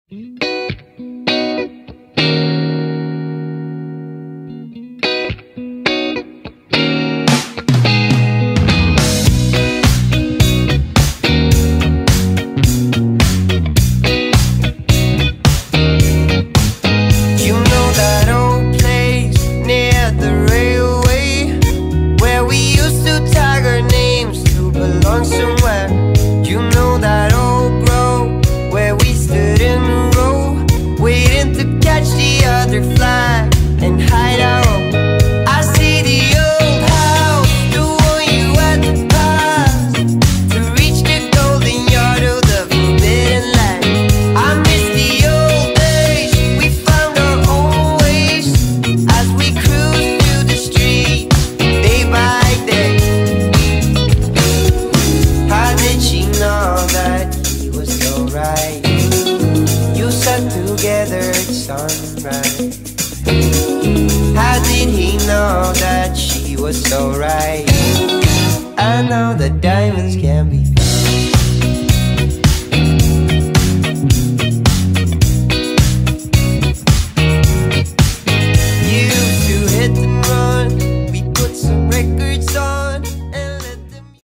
Somewhere, you know that old grove where we stood in a row, waiting to catch the other flag and hide out. I see the old house, the one you had to pass to reach the golden yard of the forbidden land. I miss the old days, we found our own ways as we cruised through the street day by day. She know that he was so right. You sat together at sunrise. How did he know that she was so right? I know that diamonds can be found.